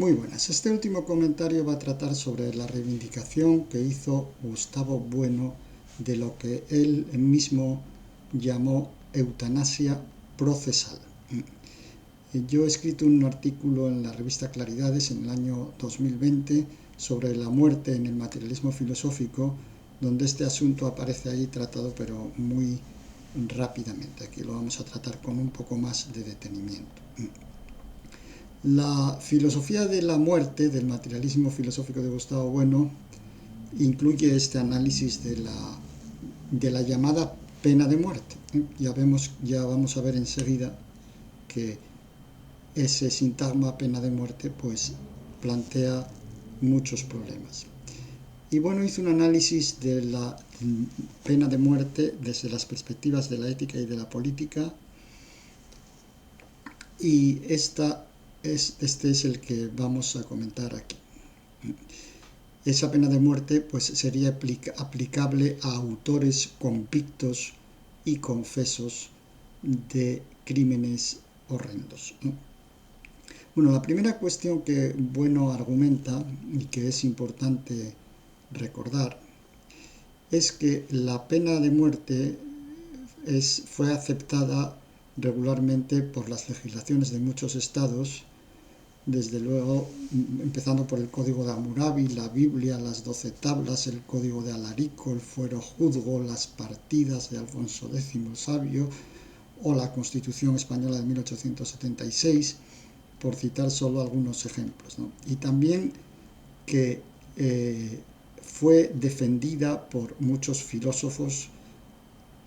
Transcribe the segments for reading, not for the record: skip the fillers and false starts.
Muy buenas. Este último comentario va a tratar sobre la reivindicación que hizo Gustavo Bueno de lo que él mismo llamó eutanasia procesal. Yo he escrito un artículo en la revista Claridades en el año 2020 sobre la muerte en el materialismo filosófico, donde este asunto aparece ahí tratado pero muy rápidamente. Aquí lo vamos a tratar con un poco más de detenimiento. La filosofía de la muerte del materialismo filosófico de Gustavo Bueno incluye este análisis de la llamada pena de muerte. Ya vamos a ver enseguida que ese sintagma pena de muerte pues plantea muchos problemas. Y bueno, hizo un análisis de la pena de muerte desde las perspectivas de la ética y de la política, y este es el que vamos a comentar aquí. Esa pena de muerte pues sería aplicable a autores convictos y confesos de crímenes horrendos, ¿no? Bueno, la primera cuestión que Bueno argumenta y que es importante recordar es que la pena de muerte fue aceptada regularmente por las legislaciones de muchos estados, desde luego empezando por el Código de Hammurabi, la Biblia, las 12 tablas, el Código de Alarico, el Fuero Juzgo, las partidas de Alfonso X el Sabio o la Constitución Española de 1876, por citar solo algunos ejemplos, ¿no? Y también que fue defendida por muchos filósofos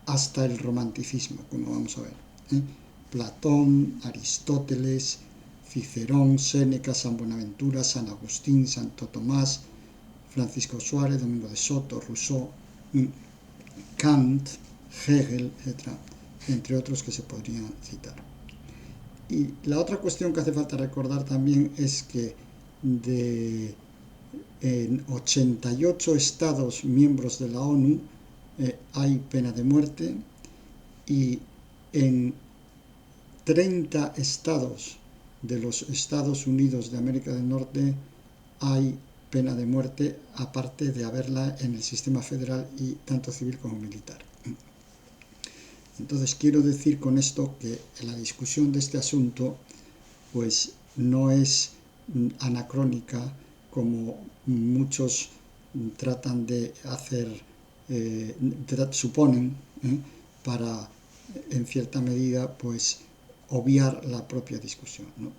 hasta el romanticismo, como vamos a ver, Platón, Aristóteles, Cicerón, Séneca, San Buenaventura, San Agustín, Santo Tomás, Francisco Suárez, Domingo de Soto, Rousseau, Kant, Hegel, etc., entre otros que se podrían citar. Y la otra cuestión que hace falta recordar también es que en 88 estados miembros de la ONU hay pena de muerte, y en 30 estados de los Estados Unidos de América del Norte hay pena de muerte, aparte de haberla en el sistema federal y tanto civil como militar. Entonces quiero decir con esto que la discusión de este asunto pues no es anacrónica como muchos tratan de hacer, suponen, para en cierta medida pues obviar la propia discusión, ¿no?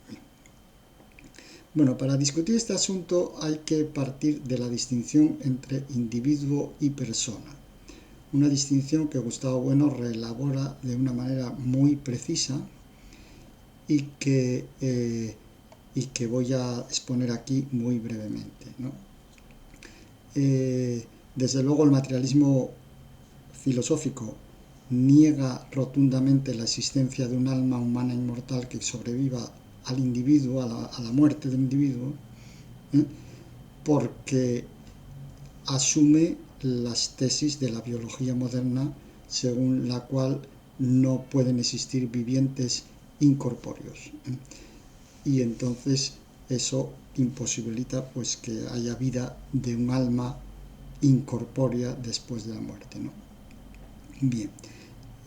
Bueno, para discutir este asunto hay que partir de la distinción entre individuo y persona, una distinción que Gustavo Bueno reelabora de una manera muy precisa y que voy a exponer aquí muy brevemente, ¿no? Desde luego el materialismo filosófico niega rotundamente la existencia de un alma humana inmortal que sobreviva al individuo, a la muerte del individuo, porque asume las tesis de la biología moderna, según la cual no pueden existir vivientes incorpóreos, y entonces eso imposibilita pues que haya vida de un alma incorpórea después de la muerte, ¿no? Bien,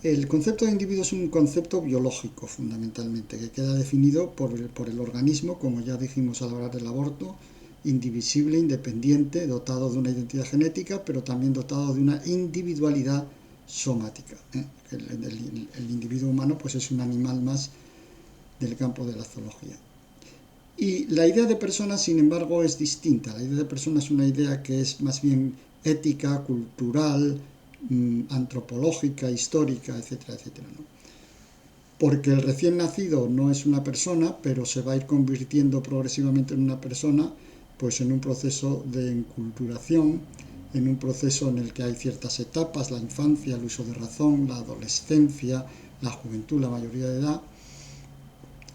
el concepto de individuo es un concepto biológico fundamentalmente, que queda definido por el organismo, como ya dijimos al hablar del aborto, indivisible, independiente, dotado de una identidad genética, pero también dotado de una individualidad somática. El individuo humano pues es un animal más del campo de la zoología. Y la idea de persona, sin embargo, es distinta. La idea de persona es una idea que es más bien ética, cultural, antropológica, histórica, etcétera, etcétera, ¿no? Porque el recién nacido no es una persona, pero se va a ir convirtiendo progresivamente en una persona, pues en un proceso de enculturación, en un proceso en el que hay ciertas etapas, la infancia, el uso de razón, la adolescencia, la juventud, la mayoría de edad,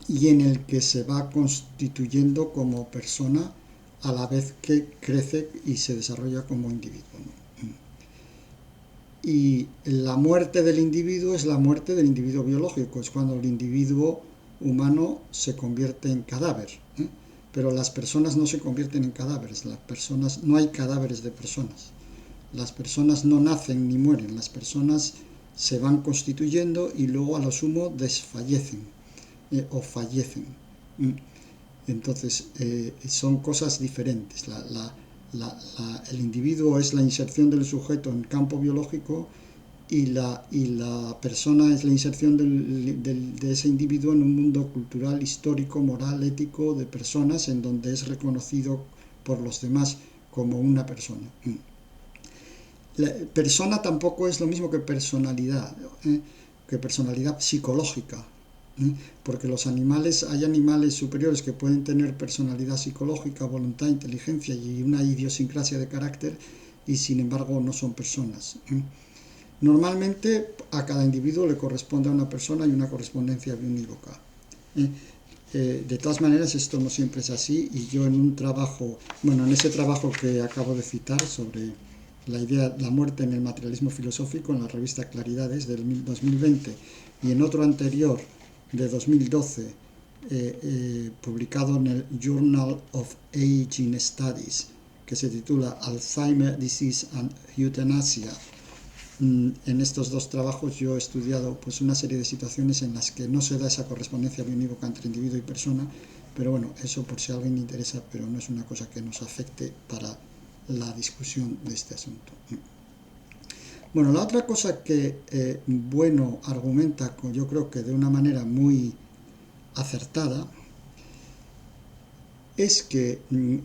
y en el que se va constituyendo como persona a la vez que crece y se desarrolla como individuo, ¿no? Y la muerte del individuo es la muerte del individuo biológico, es cuando el individuo humano se convierte en cadáver, pero las personas no se convierten en cadáveres, no hay cadáveres de personas. Las personas no nacen ni mueren, las personas se van constituyendo y luego a lo sumo desfallecen o fallecen. Entonces son cosas diferentes. El individuo es la inserción del sujeto en campo biológico y la persona es la inserción de ese individuo en un mundo cultural, histórico, moral, ético, de personas, en donde es reconocido por los demás como una persona. La persona tampoco es lo mismo que personalidad psicológica, porque hay animales superiores que pueden tener personalidad psicológica, voluntad, inteligencia y una idiosincrasia de carácter, y sin embargo no son personas. Normalmente a cada individuo le corresponde a una persona y una correspondencia biunívoca. De todas maneras, esto no siempre es así, y yo en ese trabajo que acabo de citar sobre la muerte en el materialismo filosófico, en la revista Claridades del 2020, y en otro anterior de 2012, publicado en el Journal of Aging Studies, que se titula Alzheimer Disease and Euthanasia. En estos dos trabajos yo he estudiado una serie de situaciones en las que no se da esa correspondencia biunívoca entre individuo y persona, pero bueno, eso por si a alguien le interesa, pero no es una cosa que nos afecte para la discusión de este asunto. Bueno, la otra cosa que Bueno argumenta, yo creo que de una manera muy acertada, es que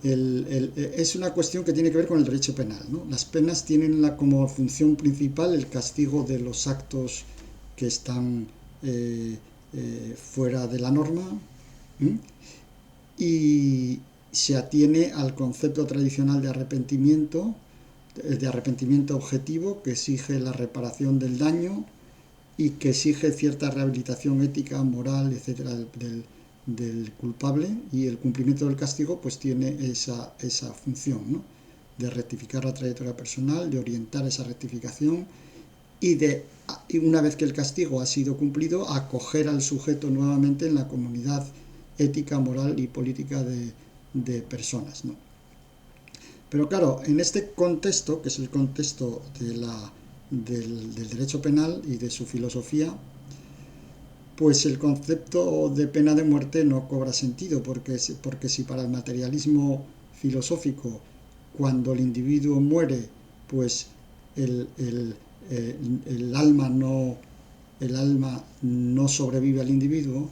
es una cuestión que tiene que ver con el derecho penal, ¿no? Las penas tienen como función principal el castigo de los actos que están fuera de la norma, y se atiene al concepto tradicional de arrepentimiento objetivo, que exige la reparación del daño y que exige cierta rehabilitación ética, moral, etcétera, del culpable, y el cumplimiento del castigo pues tiene esa función, ¿no?, de rectificar la trayectoria personal, de orientar esa rectificación y una vez que el castigo ha sido cumplido, acoger al sujeto nuevamente en la comunidad ética, moral y política de personas, ¿no? Pero claro, en este contexto, que es el contexto del derecho penal y de su filosofía, pues el concepto de pena de muerte no cobra sentido, porque si para el materialismo filosófico, cuando el individuo muere, pues el alma no sobrevive al individuo,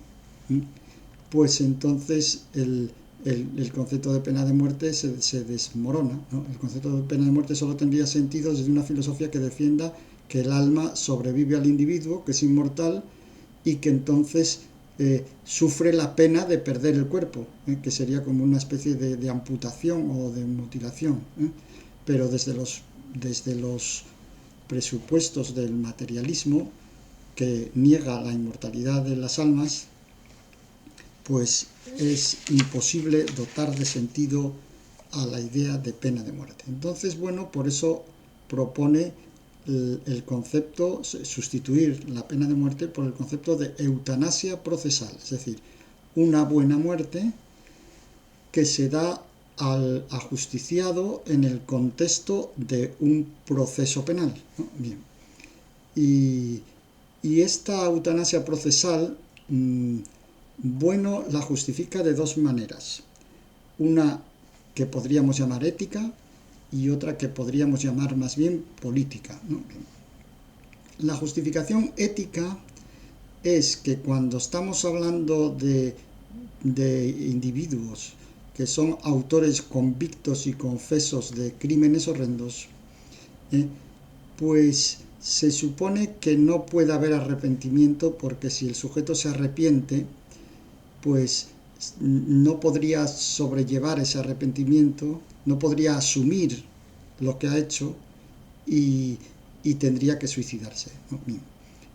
pues entonces el concepto de pena de muerte se desmorona, ¿no? El concepto de pena de muerte solo tendría sentido desde una filosofía que defienda que el alma sobrevive al individuo, que es inmortal, y que entonces sufre la pena de perder el cuerpo, que sería como una especie de amputación o de mutilación. Pero desde los presupuestos del materialismo, que niega la inmortalidad de las almas, pues es imposible dotar de sentido a la idea de pena de muerte. Entonces, bueno, por eso propone el concepto, sustituir la pena de muerte por el concepto de eutanasia procesal, es decir, una buena muerte que se da al ajusticiado en el contexto de un proceso penal, ¿no? Bien. Y esta eutanasia procesal, Bueno la justifica de dos maneras. Una que podríamos llamar ética y otra que podríamos llamar más bien política, ¿no? La justificación ética es que cuando estamos hablando de individuos que son autores convictos y confesos de crímenes horrendos, pues se supone que no puede haber arrepentimiento, porque si el sujeto se arrepiente, pues no podría sobrellevar ese arrepentimiento, no podría asumir lo que ha hecho y tendría que suicidarse, ¿no?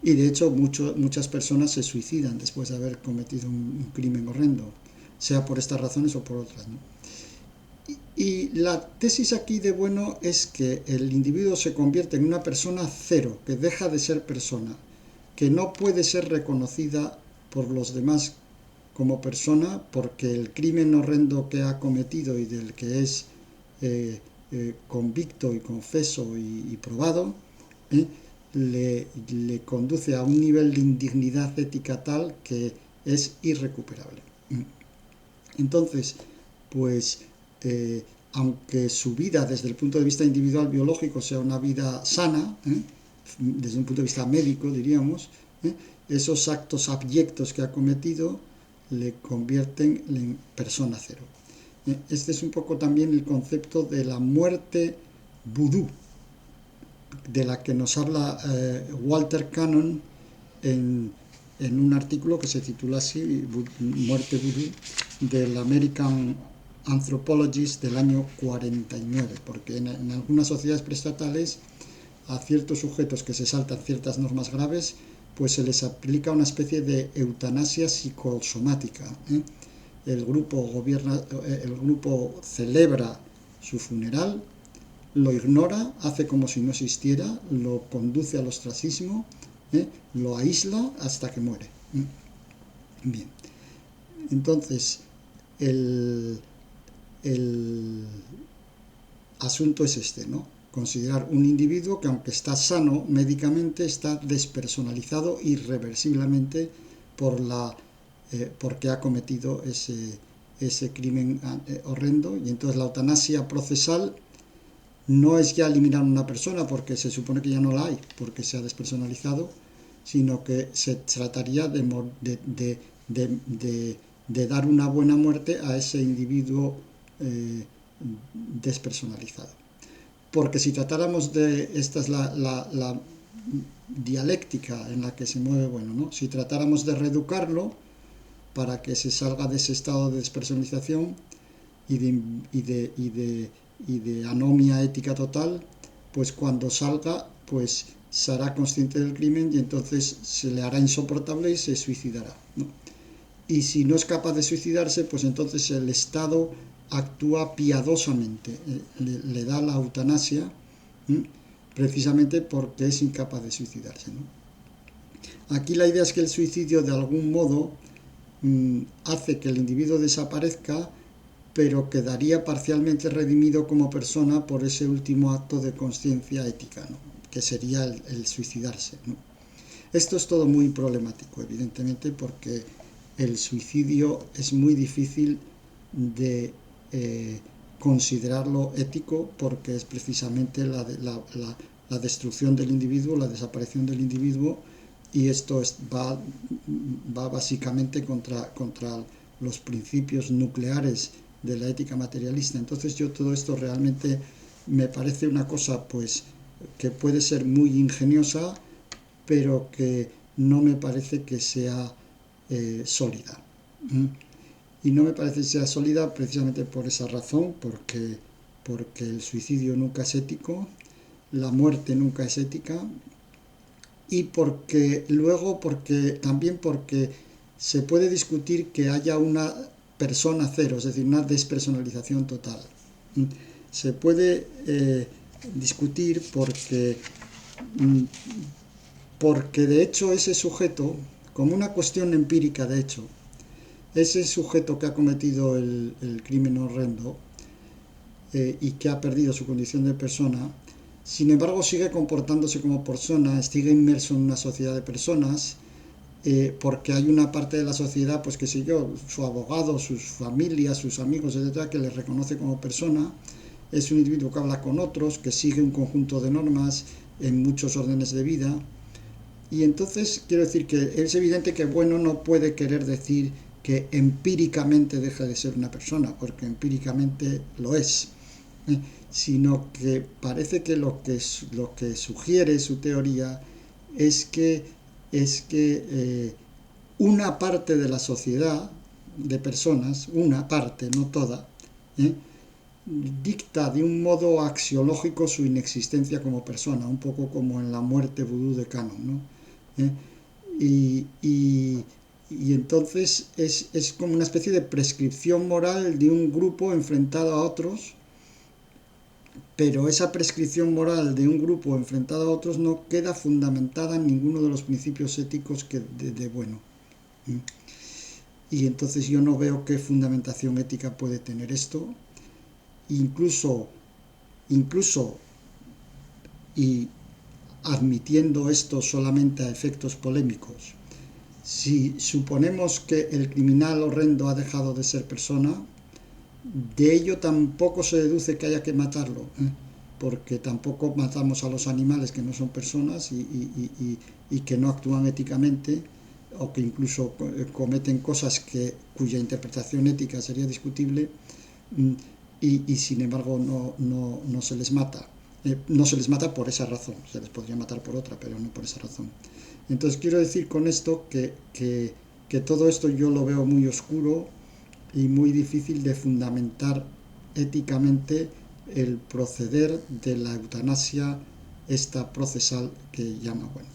Y de hecho muchas personas se suicidan después de haber cometido un crimen horrendo, sea por estas razones o por otras, ¿no? Y la tesis aquí de Bueno es que el individuo se convierte en una persona cero, que deja de ser persona, que no puede ser reconocida por los demás como persona, porque el crimen horrendo que ha cometido y del que es convicto y confeso y probado, le conduce a un nivel de indignidad ética tal que es irrecuperable. Entonces, pues, aunque su vida desde el punto de vista individual biológico sea una vida sana, desde un punto de vista médico diríamos, esos actos abyectos que ha cometido le convierten en persona cero. Este es un poco también el concepto de la muerte vudú, de la que nos habla Walter Cannon en un artículo que se titula así, Muerte Vudú, del American Anthropologist del año 49, porque en algunas sociedades preestatales a ciertos sujetos que se saltan ciertas normas graves, pues se les aplica una especie de eutanasia psicosomática. El grupo celebra su funeral, lo ignora, hace como si no existiera, lo conduce al ostracismo, lo aísla hasta que muere. Bien, entonces el asunto es este, ¿no? Considerar un individuo que, aunque está sano médicamente, está despersonalizado irreversiblemente porque ha cometido ese crimen horrendo. Y entonces la eutanasia procesal no es ya eliminar una persona, porque se supone que ya no la hay, porque se ha despersonalizado, sino que se trataría de dar una buena muerte a ese individuo despersonalizado. Porque si tratáramos de, esta es la dialéctica en la que se mueve, bueno, ¿no? Si tratáramos de reeducarlo para que se salga de ese estado de despersonalización y de anomia ética total, pues cuando salga, pues será consciente del crimen y entonces se le hará insoportable y se suicidará, ¿no? Y si no es capaz de suicidarse, pues entonces el Estado actúa piadosamente, le da la eutanasia, precisamente porque es incapaz de suicidarse, ¿no? Aquí la idea es que el suicidio de algún modo hace que el individuo desaparezca, pero quedaría parcialmente redimido como persona por ese último acto de conciencia ética, ¿no? Que sería el suicidarse, ¿no? Esto es todo muy problemático, evidentemente, porque el suicidio es muy difícil de considerarlo ético, porque es precisamente la destrucción del individuo, la desaparición del individuo, y esto va básicamente contra los principios nucleares de la ética materialista. Entonces yo todo esto realmente me parece una cosa pues que puede ser muy ingeniosa, pero que no me parece que sea sólida. Y no me parece que sea sólida precisamente por esa razón, porque el suicidio nunca es ético, la muerte nunca es ética, y también porque se puede discutir que haya una persona cero, es decir, una despersonalización total. Se puede discutir porque de hecho ese sujeto, como una cuestión empírica de hecho, ese sujeto que ha cometido el crimen horrendo y que ha perdido su condición de persona, sin embargo sigue comportándose como persona, sigue inmerso en una sociedad de personas, porque hay una parte de la sociedad, pues qué sé yo, su abogado, sus familias, sus amigos, etcétera, que le reconoce como persona. Es un individuo que habla con otros, que sigue un conjunto de normas en muchos órdenes de vida. Y entonces quiero decir que es evidente que bueno no puede querer decir que empíricamente deja de ser una persona, porque empíricamente lo es, sino que parece que lo que sugiere su teoría es que una parte de la sociedad de personas, una parte, no toda, dicta de un modo axiológico su inexistencia como persona, un poco como en la muerte vudú de Cannon, ¿no? Y entonces es como una especie de prescripción moral de un grupo enfrentado a otros, pero esa prescripción moral de un grupo enfrentado a otros no queda fundamentada en ninguno de los principios éticos de bueno. y entonces yo no veo qué fundamentación ética puede tener esto. Incluso y admitiendo esto solamente a efectos polémicos, si suponemos que el criminal horrendo ha dejado de ser persona, de ello tampoco se deduce que haya que matarlo, porque tampoco matamos a los animales que no son personas y que no actúan éticamente, o que incluso cometen cosas cuya interpretación ética sería discutible, y sin embargo no se les mata. No se les mata por esa razón, se les podría matar por otra, pero no por esa razón. Entonces quiero decir con esto que todo esto yo lo veo muy oscuro y muy difícil de fundamentar éticamente el proceder de la eutanasia esta procesal que llama bueno.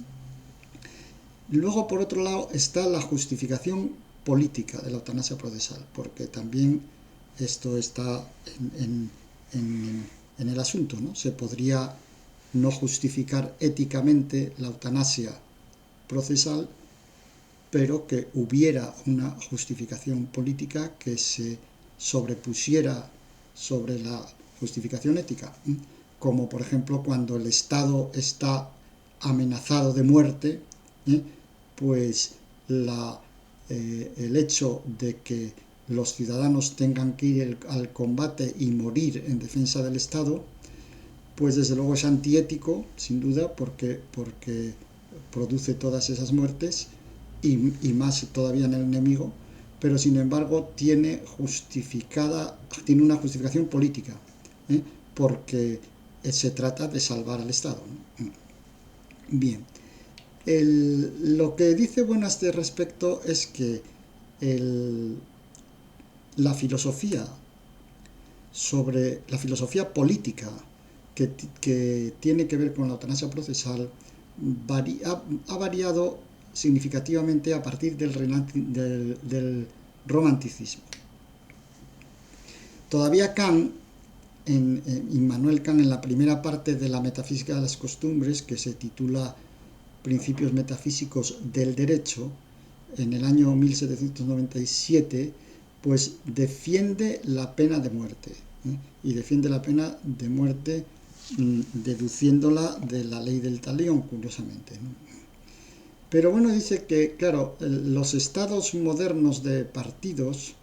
Luego, por otro lado, está la justificación política de la eutanasia procesal, porque también esto está en el asunto, ¿no? Se podría no justificar éticamente la eutanasia procesal, pero que hubiera una justificación política que se sobrepusiera sobre la justificación ética, como por ejemplo cuando el Estado está amenazado de muerte, pues el hecho de que los ciudadanos tengan que ir al combate y morir en defensa del Estado, pues desde luego es antiético, sin duda, porque produce todas esas muertes y más todavía en el enemigo, pero sin embargo tiene una justificación política, porque se trata de salvar al Estado, ¿no? Bien, lo que dice bueno a este respecto es que la filosofía política que tiene que ver con la eutanasia procesal ha variado significativamente a partir del romanticismo. Todavía Kant, Immanuel Kant, en la primera parte de la Metafísica de las Costumbres, que se titula Principios Metafísicos del Derecho, en el año 1797, pues defiende la pena de muerte, y defiende la pena de muerte deduciéndola de la ley del talión, curiosamente, ¿no? Pero bueno, dice que, claro, los estados modernos de partidos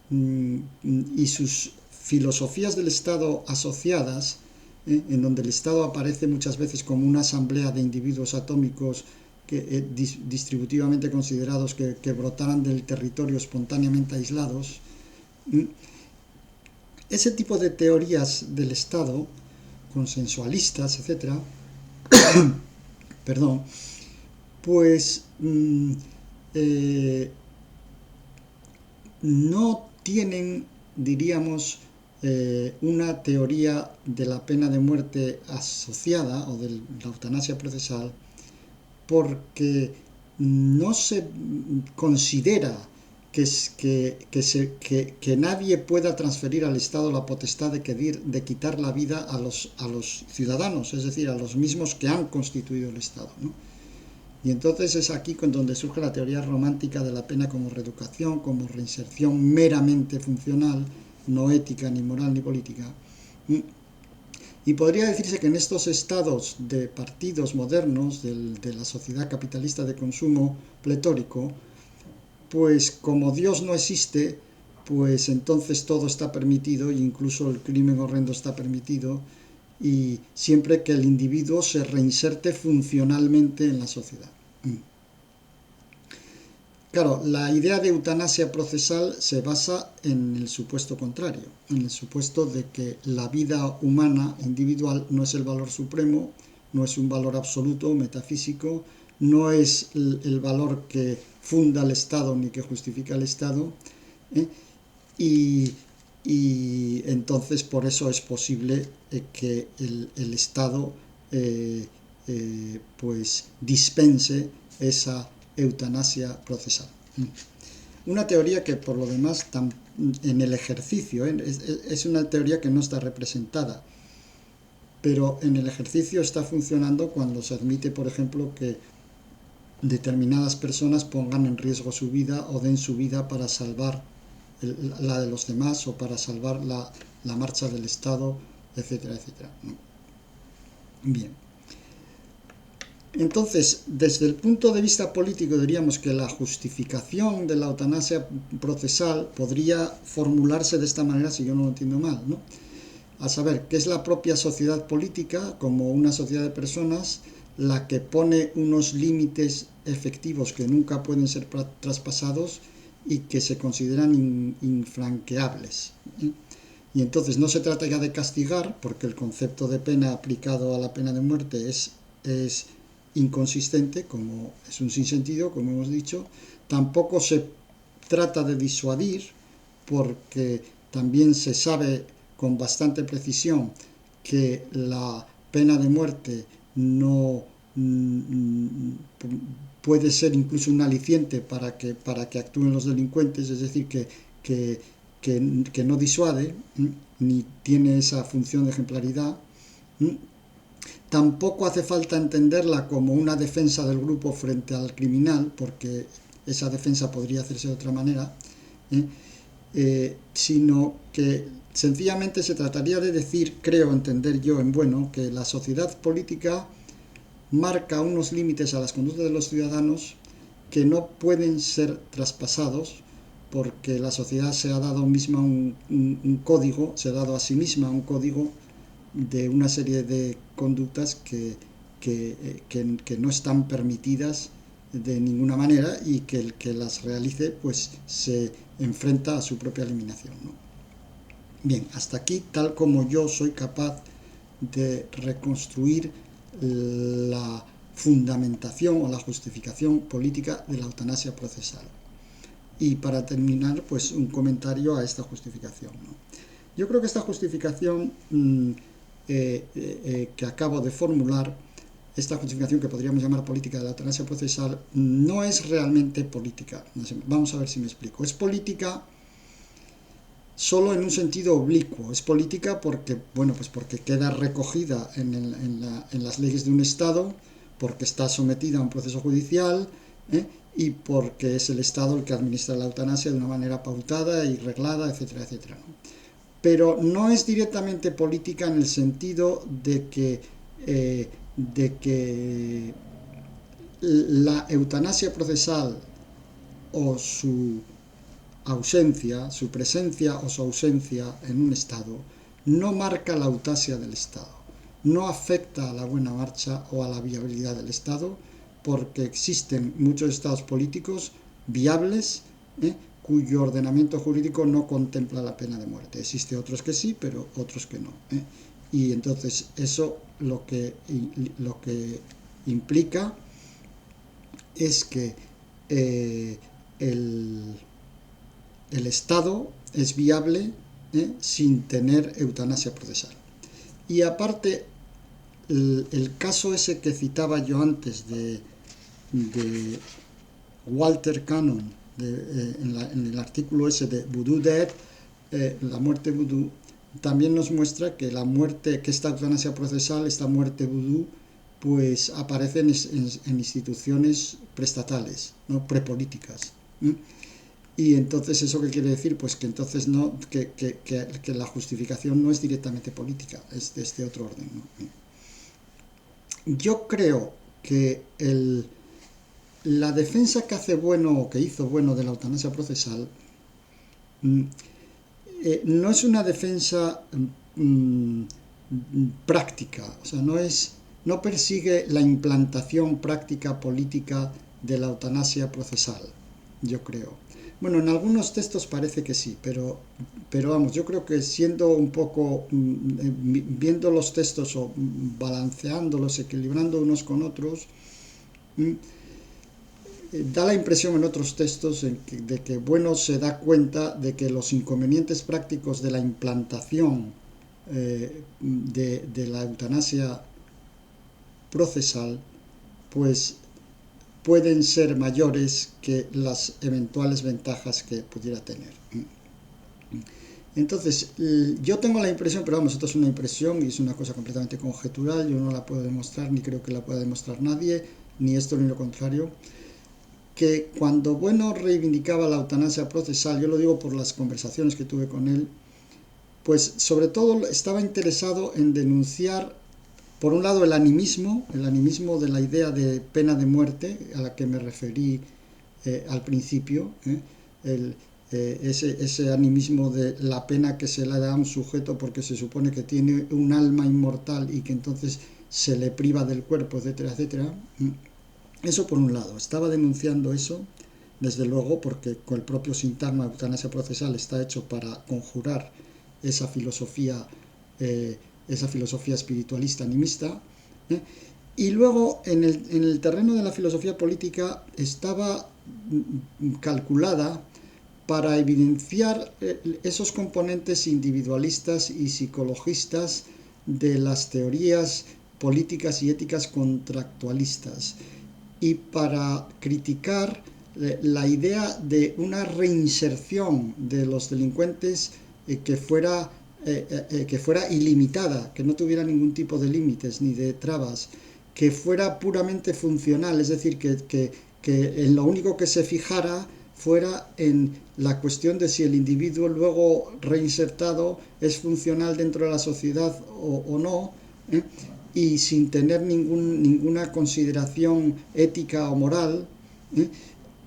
y sus filosofías del Estado asociadas, en donde el Estado aparece muchas veces como una asamblea de individuos atómicos distributivamente considerados que brotaran del territorio espontáneamente aislados, ese tipo de teorías del Estado, consensualistas, etc., perdón, pues no tienen, diríamos, una teoría de la pena de muerte asociada, o de la eutanasia procesal, porque no se considera que nadie pueda transferir al Estado la potestad de quitar la vida a los ciudadanos, es decir, a los mismos que han constituido el Estado, ¿no? Y entonces es aquí donde surge la teoría romántica de la pena como reeducación, como reinserción meramente funcional, no ética, ni moral, ni política. Y podría decirse que en estos estados de partidos modernos de la sociedad capitalista de consumo pletórico, pues como Dios no existe, pues entonces todo está permitido, e incluso el crimen horrendo está permitido, y siempre que el individuo se reinserte funcionalmente en la sociedad. Claro, la idea de eutanasia procesal se basa en el supuesto contrario, en el supuesto de que la vida humana individual no es el valor supremo, no es un valor absoluto, metafísico, no es el valor que funda el Estado ni que justifica el Estado, y entonces por eso es posible que el Estado pues dispense esa eutanasia procesal. Una teoría que por lo demás en el ejercicio es una teoría que no está representada, pero en el ejercicio está funcionando cuando se admite, por ejemplo, que determinadas personas pongan en riesgo su vida o den su vida para salvar la de los demás o para salvar la marcha del Estado, etcétera, etcétera. Bien. Entonces, desde el punto de vista político, diríamos que la justificación de la eutanasia procesal podría formularse de esta manera, si yo no lo entiendo mal, ¿no? A saber, que es la propia sociedad política, como una sociedad de personas, la que pone unos límites efectivos que nunca pueden ser traspasados y que se consideran infranqueables. Y entonces no se trata ya de castigar, porque el concepto de pena aplicado a la pena de muerte es inconsistente, como es un sinsentido, como hemos dicho. Tampoco se trata de disuadir, porque también se sabe con bastante precisión que la pena de muerte no puede ser incluso un aliciente para que actúen los delincuentes, es decir, que no disuade, ni tiene esa función de ejemplaridad. Tampoco hace falta entenderla como una defensa del grupo frente al criminal, porque esa defensa podría hacerse de otra manera, sino que sencillamente se trataría de decir, creo entender yo en bueno, que la sociedad política marca unos límites a las conductas de los ciudadanos que no pueden ser traspasados, porque la sociedad se ha dado misma un código, se ha dado a sí misma un código de una serie de conductas que no están permitidas de ninguna manera, y que el que las realice pues se enfrenta a su propia eliminación, ¿no? Bien, hasta aquí tal como yo soy capaz de reconstruir la fundamentación o la justificación política de la eutanasia procesal. Y para terminar, pues un comentario a esta justificación, ¿no? Yo creo que esta justificación que acabo de formular, esta justificación que podríamos llamar política de la eutanasia procesal, no es realmente política. Vamos a ver si me explico. Es política solo en un sentido oblicuo. Es política porque, bueno, pues porque queda recogida en las leyes de un Estado, porque está sometida a un proceso judicial, y porque es el Estado el que administra la eutanasia de una manera pautada y reglada, etcétera, etcétera, ¿no? Pero no es directamente política en el sentido de que la eutanasia procesal o su ausencia, su presencia o su ausencia en un Estado, no marca la eutanasia del Estado, no afecta a la buena marcha o a la viabilidad del Estado, porque existen muchos estados políticos viables, cuyo ordenamiento jurídico no contempla la pena de muerte. Existen otros que sí, pero otros que no. Y entonces eso lo que implica es que el Estado es viable sin tener eutanasia procesal. Y aparte, el caso ese que citaba yo antes de Walter Cannon, en el artículo ese de Voodoo Dead, la muerte vudú, también nos muestra que la muerte, que esta eutanasia procesal, esta muerte vudú, pues aparece en instituciones prestatales, ¿no? Prepolíticas. Y entonces, ¿eso qué quiere decir? Pues que entonces no, que la justificación no es directamente política, es de este otro orden, ¿no? Yo creo que la defensa que hace bueno, o que hizo bueno, de la eutanasia procesal no es una defensa práctica, o sea, no persigue la implantación práctica política de la eutanasia procesal, yo creo. Bueno, en algunos textos parece que sí, pero vamos, yo creo que siendo un poco, viendo los textos o balanceándolos, equilibrando unos con otros, da la impresión en otros textos de que bueno, se da cuenta de que los inconvenientes prácticos de la implantación de la eutanasia procesal, pues pueden ser mayores que las eventuales ventajas que pudiera tener. Entonces, yo tengo la impresión, pero vamos, esto es una impresión y es una cosa completamente conjetural, yo no la puedo demostrar ni creo que la pueda demostrar nadie, ni esto ni lo contrario, que cuando Bueno reivindicaba la eutanasia procesal, yo lo digo por las conversaciones que tuve con él, pues sobre todo estaba interesado en denunciar, por un lado, el animismo de la idea de pena de muerte, a la que me referí al principio, ese animismo de la pena que se le da a un sujeto porque se supone que tiene un alma inmortal y que entonces se le priva del cuerpo, etcétera, etcétera. Eso por un lado, estaba denunciando eso, desde luego, porque con el propio sintagma eutanasia procesal está hecho para conjurar esa filosofía, esa filosofía espiritualista animista. Y luego en el terreno de la filosofía política estaba calculada para evidenciar esos componentes individualistas y psicologistas de las teorías políticas y éticas contractualistas, y para criticar la idea de una reinserción de los delincuentes que fuera ilimitada, que no tuviera ningún tipo de límites ni de trabas, que fuera puramente funcional, es decir, que en lo único que se fijara fuera en la cuestión de si el individuo luego reinsertado es funcional dentro de la sociedad o no, y sin tener ninguna consideración ética o moral,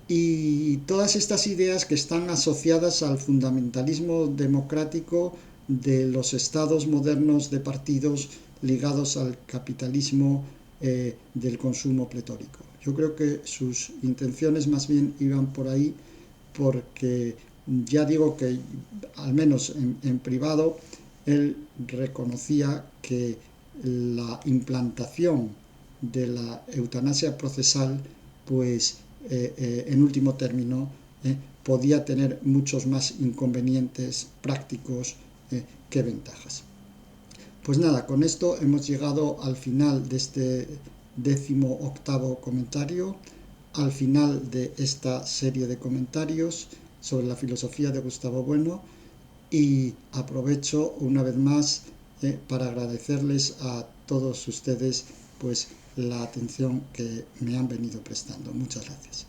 y todas estas ideas que están asociadas al fundamentalismo democrático de los estados modernos de partidos ligados al capitalismo del consumo pletórico. Yo creo que sus intenciones más bien iban por ahí, porque ya digo que, al menos en privado, él reconocía que la implantación de la eutanasia procesal, pues en último término, podía tener muchos más inconvenientes prácticos que ventajas. Pues nada, con esto hemos llegado al final de este 18º comentario, al final de esta serie de comentarios sobre la filosofía de Gustavo Bueno, y aprovecho una vez más para agradecerles a todos ustedes pues la atención que me han venido prestando. Muchas gracias.